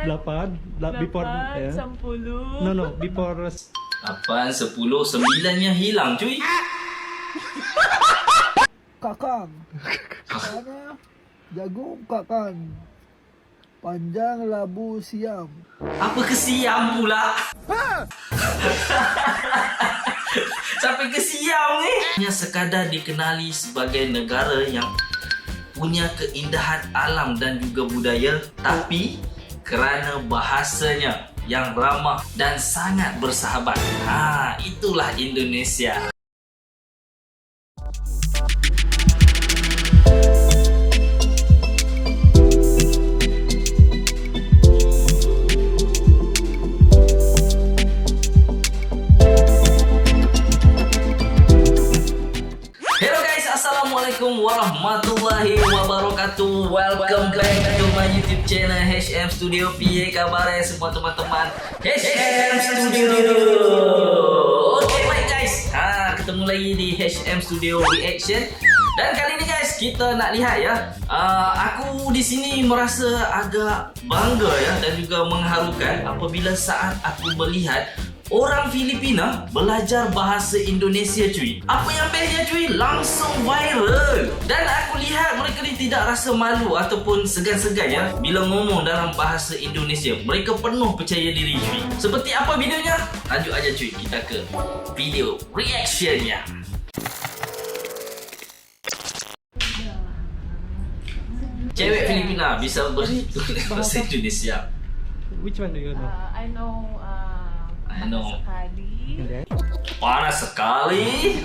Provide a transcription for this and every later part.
8, before ya. 10. No, before 8, 10, 9-nya hilang cuy. Kakang. Sana jagung kakang. Panjang labu siam. Apa ke Siam pula? Sampai ke Siam ni. Hanya sekadar dikenali sebagai negara yang punya keindahan alam dan juga budaya, tapi kerana bahasanya yang ramah dan sangat bersahabat. Itulah Indonesia. Assalamualaikum warahmatullahi wabarakatuh. Welcome back to my YouTube channel HM Studio. PA kabarnya semua teman-teman HM Studio. Oke baik guys, ketemu lagi di HM Studio Reaction. Dan kali ini guys kita nak lihat ya, aku di sini merasa agak bangga ya dan juga mengharukan apabila saat aku melihat orang Filipina belajar bahasa Indonesia cuy. Apa yang bestnya cuy? Langsung viral. Dan aku lihat mereka ni tidak rasa malu ataupun segan-segan ya bila ngomong dalam bahasa Indonesia. Mereka penuh percaya diri cuy. Seperti apa videonya? Lanjut aja cuy, kita ke video reactionnya. Cewek Filipina bisa bahasa Indonesia. which one do you know? I know. Sekali. Panas sekali.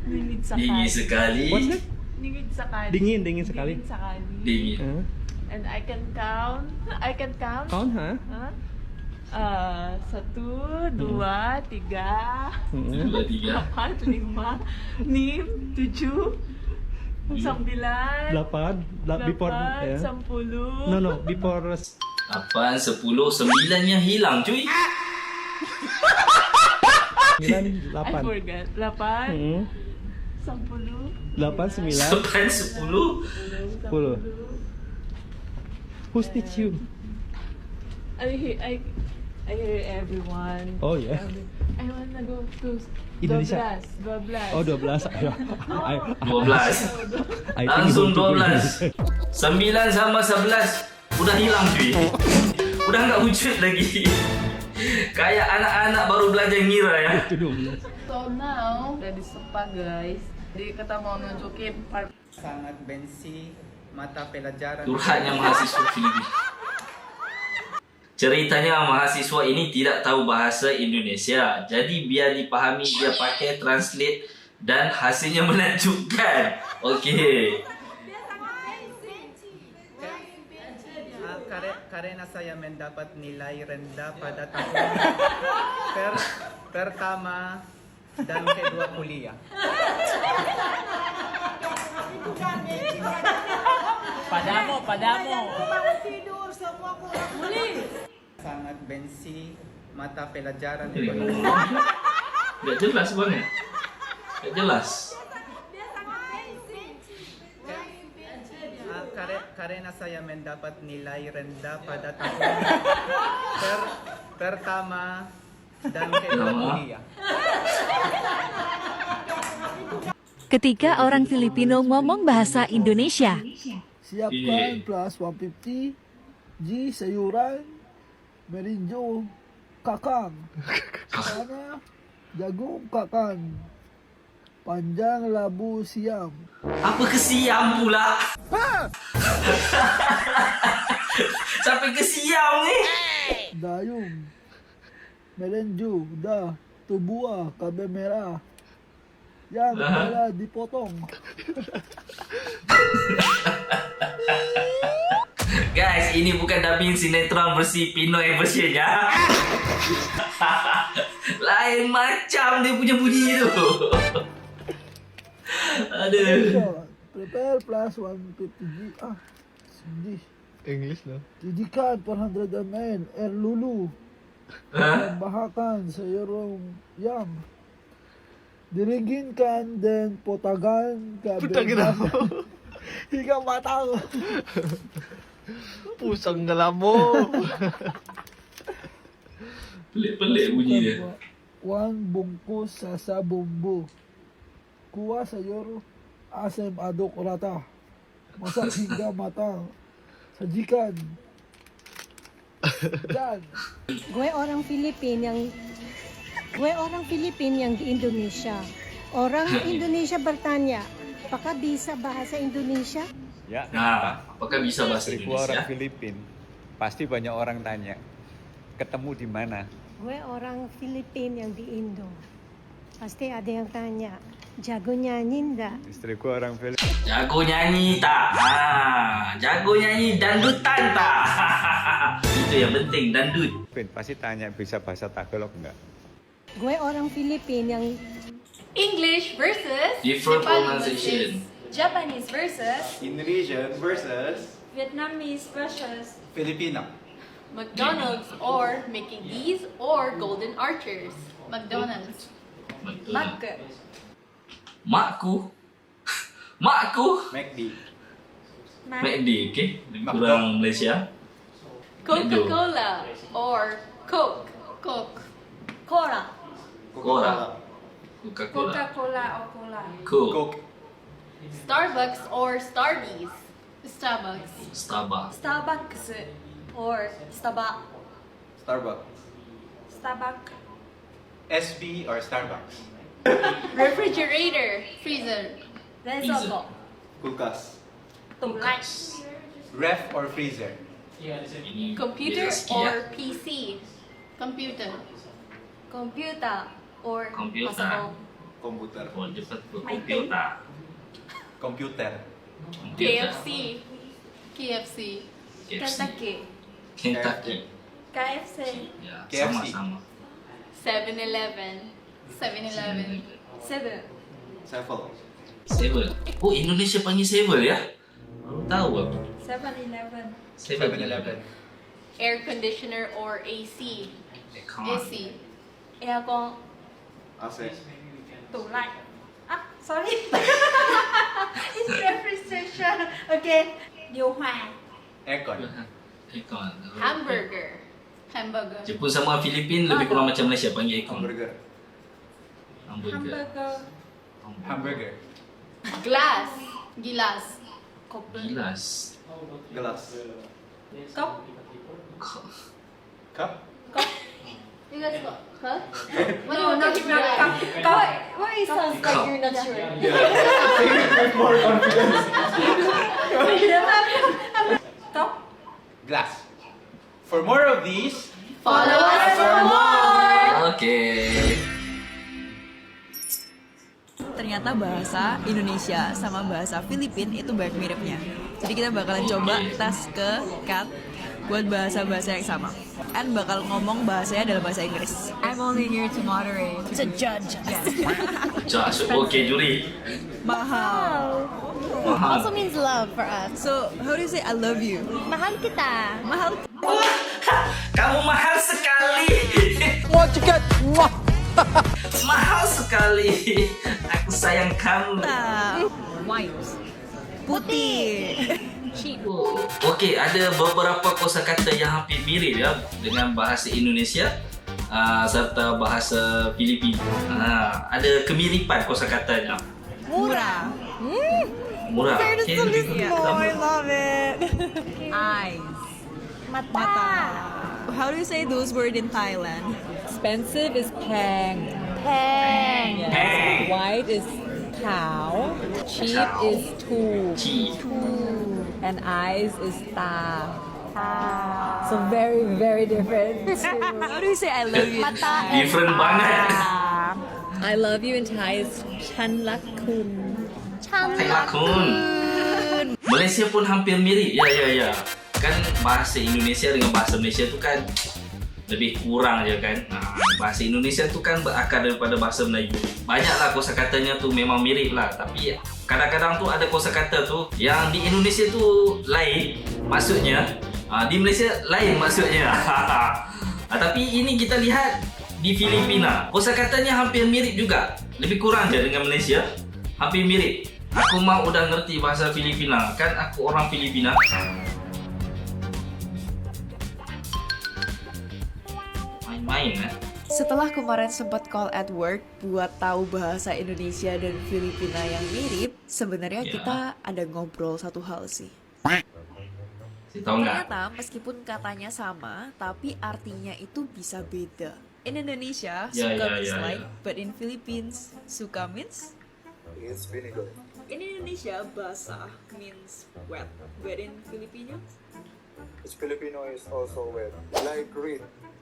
Dingin sekali. Dingin sekali. What's that? Dingin sekali. Dingin sekali. Dingin sekali. Dingin. And I can count. Count, ha? 1, 2, 3, 4, 5, 6, 7, 9, 8, before ya. 10. No, before 8, 10, 9-nya hilang cuy. 9, I 8. forgot. 8, 10, 8, 9, 9, 10. 10. Who's teach you? I hear everyone. Oh yeah. I wanna go to Indonesia. 12. Oh 12. Ayo. 12. I think Langsung go to 12. 9 sama 11 udah hilang cuy. Udah nggak wujud lagi. Kayak anak-anak baru belajar ngira ya. Itu 12. So now, udah disepa guys. Jadi kita mau nunjukin part. Sangat benci mata pelajaran. Curhatnya mahasiswa Filipina. Ceritanya mahasiswa ini tidak tahu bahasa Indonesia. Jadi biar dipahami dia pakai translate dan hasilnya menakjubkan. Okey. Karena saya mendapat nilai rendah pada tahun pertama dan kedua kuliah. Padamo. Sangat benci mata pelajaran Ini ekonomi. Nggak jelas banget. Nggak jelas. Karena saya mendapat nilai rendah pada tahun pertama dan kedua kuliah. Ketika orang Filipino ngomong bahasa Indonesia, Siapkan plus 150 G sayuran merinjo kakang. Sana jagung kakang. Panjang labu siam. Apa ke Siam pula? Sampai ke Siam ni. Dayung. Melenju. Dah. Tu buah cabai merah. Yang telah dipotong. Guys, ini bukan dubbing sinetron versi Pinoy versionnya. Lain macam dia punya bunyi tu. Aduh. Prepare plus 150 G. English no? Didikan 400 ml air lulu. Tambahkan sayur yam. Diriginkan dan potagan hingga matang. Pusang ngelamo. Pelik-pelik bunyi dia. Uang bungkus sasa bumbu. Kuah sayur asam aduk rata. Masak hingga matang. Sajikan. Dan Gue orang Filipin yang di Indonesia. Orang Indonesia bertanya, apakah bisa bahasa Indonesia? Ya, Nah, apakah bisa bahasa Seribu orang Indonesia? Filipin. Pasti banyak orang tanya. Ketemu di mana? Gue orang Filipin yang di Indo. Pasti ada yang tanya, jago nyanyi enggak? Istriku orang Filipin. Jago nyanyi tak? Jago nyanyi dandutan tak? Itu yang penting, dandut. Pasti tanya bisa bahasa Tagalog enggak? Gue orang Filipin yang English versus Different Japanese pronunciation. Japanese versus Indonesian versus Vietnamese versus Filipino. McDonald's or Mickey D's or Golden Archers. McDonald's. Betul. Mac. Makku. Makku. McD. McD, okey. Lebih kurang Malaysia. Coca-Cola or Coke. Coke. Cola. Coca-Cola. Coca-Cola. Coca-Cola or Cola. Coke. Coke. Starbucks or Starbucks. Starbucks. Starbucks. Starbucks or Starbucks. Starbucks. Starbucks. SB or Starbucks. Refrigerator. Freezer. Pizza. Kulkas. Light. Ref or freezer. Ini Computer beza sikit, ya. or PC. Computer. Computer or Computer. possible. Komputer. Oh, cepat tu. Komputer. Komputer. KFC. KFC. Kentucky. Kentucky. KFC. Ya, KFC. sama-sama. 7-Eleven. 7-Eleven. Seven. Sevel. Seven. Oh, Indonesia panggil Seven ya? Baru tahu aku. 7-Eleven. 7-Eleven. Air conditioner or AC. Come on. AC. Aircon. AC. Tủ lạnh. Ah, sorry. It's refrigeration. Okay. Điều hòa. Aircon. Aircon. Hamburger. Hamburger. Jepun sama Filipin lebih kurang macam Malaysia panggil aircon. Hamburger. Hamburger. Hamburger. Glass. Gilas. Gilas. Gelas. Cốc. Cup. You guys got, huh? No, not cup. Cup. What is sounds like you're not sure? With more confidence. Cup. Glass. For more of these, Follow us for more! Okay. Ternyata bahasa Indonesia sama bahasa Filipin itu banyak miripnya. Jadi kita bakalan coba tes ke Kat buat bahasa-bahasa yang sama. And bakal ngomong bahasanya dalam bahasa Inggris. I'm only here to moderate. To judge. Yes. Josh, okay juri. Mahal. Mahal. Also means love for us. So, how do you say I love you? Mahal kita. Mahal. Kamu mahal sekali. Mahal sekali. Aku sayang kamu. White. Putih. Cheap. Okey, ada beberapa kosakata yang hampir mirip ya dengan bahasa Indonesia serta bahasa Filipin. Ada kemiripan kosakatanya. Murah. Murah. Okay, I love it. Eyes. Mata. How do you say those words in Thailand? Expensive is pang. Peng. Peng. White is cow. Cheap Cow. is tu. Cheap. And eyes is ta. So very, very different. How do you say I love you in Thai? Different banget. I love you in Thai is chan lak kun. Hai lakun. Malaysia pun hampir mirip. Ya. Kan bahasa Indonesia dengan bahasa Malaysia tu kan lebih kurang je kan. Bahasa Indonesia tu kan berakar daripada bahasa Melayu. Banyaklah kosakatanya tu memang mirip lah. Tapi kadang-kadang tu ada kosakata tu yang di Indonesia tu lain maksudnya, di Malaysia lain maksudnya. Tapi ini kita lihat di Filipina. Kosakatanya hampir mirip juga. Lebih kurang je dengan Malaysia. Hampir mirip. Aku mau udah ngerti bahasa Filipina. Kan aku orang Filipina. main ya. Setelah kemarin sempat call at work buat tahu bahasa Indonesia dan Filipina yang mirip, sebenarnya kita ada ngobrol satu hal sih. Tahu nggak? Ternyata meskipun katanya sama, tapi artinya itu bisa beda. In Indonesia, suka means like, but in Philippines, suka means It's vinegar. in Indonesia basah means wet, but in Filipino It's Filipino is also wet.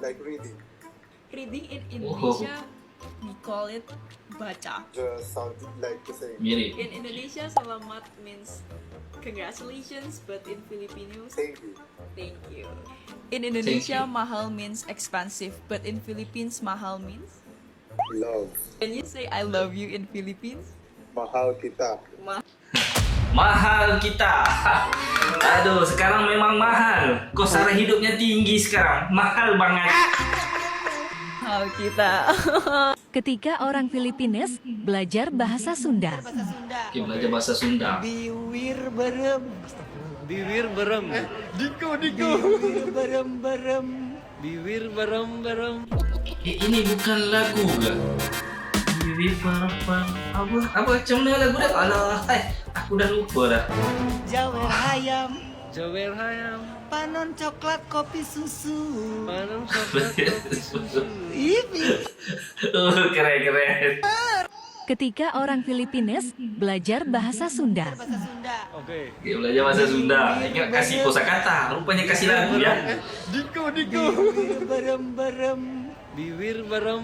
Like reading. reading in Indonesia we call it baca. Just sound like the same. Mirip. In Indonesia selamat means congratulations, but in Filipinos Thank you. thank you. In Indonesia Thank you. mahal means expensive, but in Philippines mahal means. Love. Can you say I love you in Philippines? Mahal kita. Mahal kita. Aduh, sekarang memang mahal. Kos sara hidupnya tinggi sekarang. Mahal banget. Mahal kita. Ketika orang Filipines belajar bahasa Sunda. Kita belajar bahasa Sunda. Biwir berem. Bibir berem. Diko. Bibir berem. Ini bukan lagu gak? Bibir berem. Apa macam mana lagu dah? Alah, aku dah lupa dah. Jawer hayam. Jawer hayam. Panon coklat kopi susu. Panon coklat kopi susu. Keren. Ketika orang Filipines belajar bahasa Sunda. Oke. Kita belajar bahasa Sunda. Ingat kasih kosakata. Rupanya kasih lagu ya. Diko. Bibir berem. Bibir berem.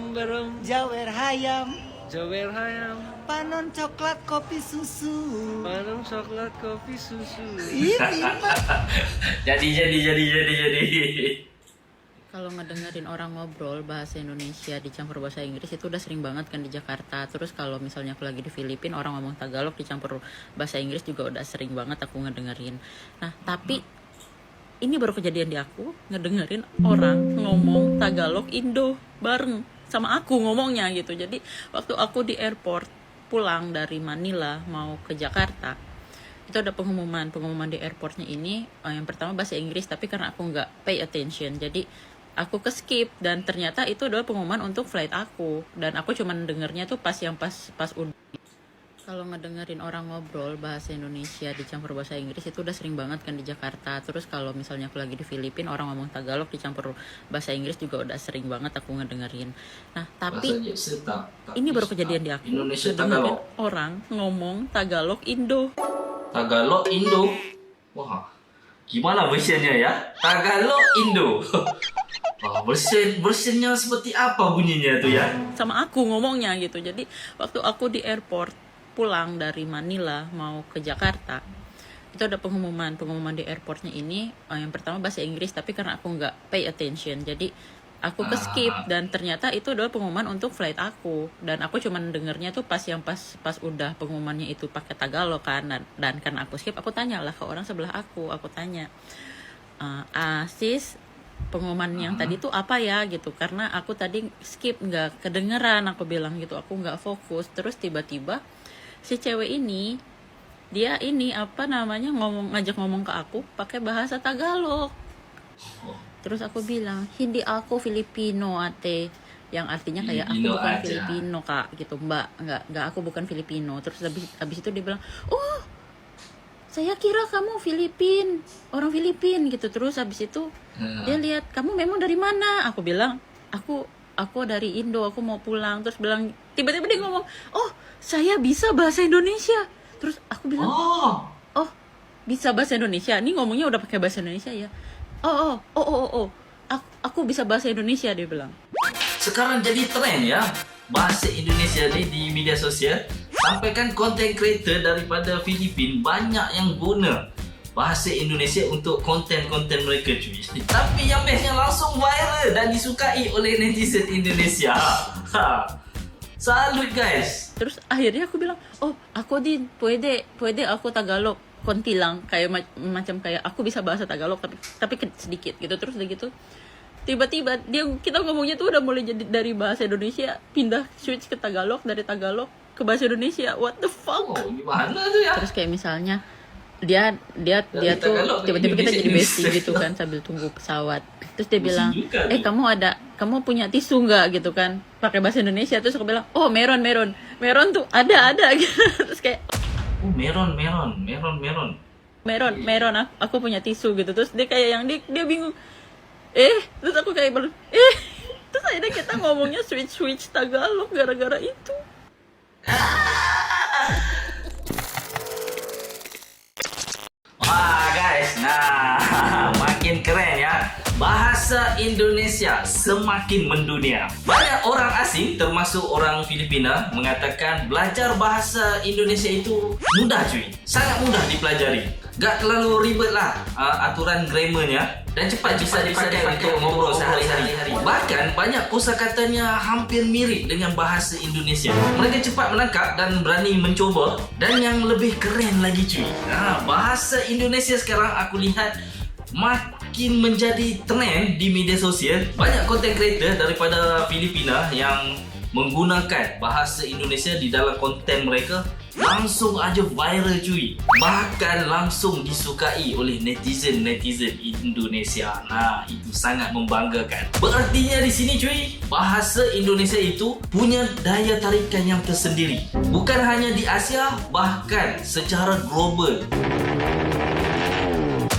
Jawer hayam. Jawer hayam. Panon coklat kopi susu. Panon coklat kopi susu. Jadi. Kalau ngedengerin orang ngobrol bahasa Indonesia dicampur bahasa Inggris itu udah sering banget kan di Jakarta. Terus kalau misalnya aku lagi di Filipina orang ngomong Tagalog dicampur bahasa Inggris juga udah sering banget aku ngedengerin. Nah tapi ini baru kejadian di aku ngedengerin orang ngomong Tagalog Indo bareng sama aku ngomongnya gitu. Jadi waktu aku di airport pulang dari Manila mau ke Jakarta itu ada pengumuman di airportnya ini yang pertama bahasa Inggris tapi karena aku nggak pay attention jadi aku ke skip dan ternyata itu adalah pengumuman untuk flight aku dan aku cuman dengernya tuh pas udah. Kalau ngedengerin orang ngobrol bahasa Indonesia dicampur bahasa Inggris itu udah sering banget kan di Jakarta. Terus kalau misalnya aku lagi di Filipina orang ngomong Tagalog dicampur bahasa Inggris juga udah sering banget aku ngedengerin. Nah tapi ini baru kejadian di aku Indonesia ngedengerin Tagalog. orang ngomong Tagalog Indo. Tagalog Indo. Wah, gimana versionnya ya? Tagalog Indo. Wah, versionnya seperti apa bunyinya tuh ya? Sama aku ngomongnya gitu. Jadi waktu aku di airport pulang dari Manila mau ke Jakarta itu ada pengumuman di airportnya ini yang pertama bahasa Inggris tapi karena aku nggak pay attention jadi aku ke skip dan ternyata itu adalah pengumuman untuk flight aku dan aku cuman dengernya tuh pas udah pengumumannya itu pakai Tagalog kan dan karena aku skip aku tanya lah ke orang sebelah aku tanya sis pengumuman yang tadi tuh apa ya gitu karena aku tadi skip nggak kedengeran aku bilang gitu aku nggak fokus terus tiba-tiba si cewek ini dia ini apa namanya ngajak ngomong ke aku pakai bahasa Tagalog terus aku bilang hindi aku Filipino ate yang artinya kayak Filipino aku bukan aja. Filipino kak gitu mbak nggak aku bukan Filipino terus habis itu dia bilang oh saya kira kamu orang Filipin gitu terus habis itu dia lihat kamu memang dari mana aku bilang aku dari Indo aku mau pulang terus bilang tiba-tiba dia ngomong oh saya bisa bahasa Indonesia terus aku bilang oh bisa bahasa Indonesia ini ngomongnya udah pakai bahasa Indonesia ya oh aku bisa bahasa Indonesia dia bilang. Sekarang jadi tren ya bahasa Indonesia di media sosial. Sampai kan content creator daripada Filipina banyak yang guna bahasa Indonesia untuk konten-konten mereka cuy. Tapi yang bestnya langsung viral dan disukai oleh netizen Indonesia. Salut guys. Terus akhirnya aku bilang, oh aku puede aku Tagalog kontilang kayak macam kayak aku bisa bahasa Tagalog tapi sedikit gitu terus udah gitu tiba-tiba kita ngomongnya tuh udah mulai jadi dari bahasa Indonesia pindah switch ke Tagalog dari Tagalog ke bahasa Indonesia what the fuck gimana tuh ya terus kayak misalnya dia tuh Tagalog, tiba-tiba kita jadi Indonesia. bestie gitu kan sambil tunggu pesawat. Terus dia bilang, kamu punya tisu nggak gitu kan? Pakai bahasa Indonesia. Terus aku bilang, oh meron tuh ada gitu. Terus kayak Meron. aku punya tisu gitu. Terus dia kayak yang dia bingung. Terus aku kayak terus akhirnya kita ngomongnya switch Tagalog gara-gara itu. Wah guys, nah makin keren ya. Bahasa Indonesia semakin mendunia. Banyak orang asing termasuk orang Filipina mengatakan belajar bahasa Indonesia itu mudah cuy. Sangat mudah dipelajari. Gak terlalu ribet lah aturan grammarnya dan cepat bisa dipakai untuk ngobrol sehari-hari. Bahkan banyak kosakatanya hampir mirip dengan bahasa Indonesia. Mereka cepat menangkap dan berani mencoba. Dan yang lebih keren lagi cuy, bahasa Indonesia sekarang aku lihat makin menjadi trend di media sosial. Banyak content creator daripada Filipina yang menggunakan bahasa Indonesia di dalam konten mereka, langsung aja viral cuy. Bahkan langsung disukai oleh netizen Indonesia. Nah, itu sangat membanggakan. Berartinya di sini cuy, bahasa Indonesia itu punya daya tarikan yang tersendiri. Bukan hanya di Asia, bahkan secara global.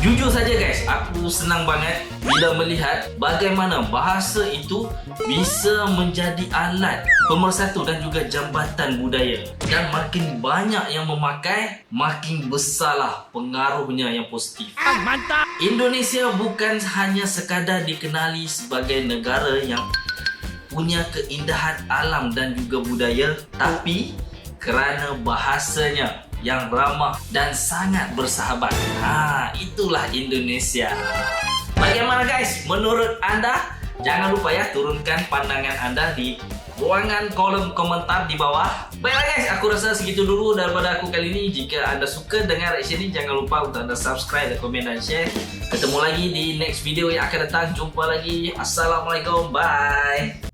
Jujur saja guys, aku senang banget bila melihat bagaimana bahasa itu bisa menjadi alat pemersatu dan juga jambatan budaya. Dan makin banyak yang memakai, makin besarlah pengaruhnya yang positif. Mantap! Indonesia bukan hanya sekadar dikenali sebagai negara yang punya keindahan alam dan juga budaya, tapi kerana bahasanya yang ramah dan sangat bersahabat. Itulah Indonesia. Bagaimana guys? Menurut anda? Jangan lupa ya turunkan pandangan anda di ruangan kolom komentar di bawah. Baiklah guys, aku rasa segitu dulu daripada aku kali ini. Jika anda suka dengar reaction ini, jangan lupa untuk anda subscribe, komen dan share. Ketemu lagi di next video yang akan datang. Jumpa lagi. Assalamualaikum. Bye.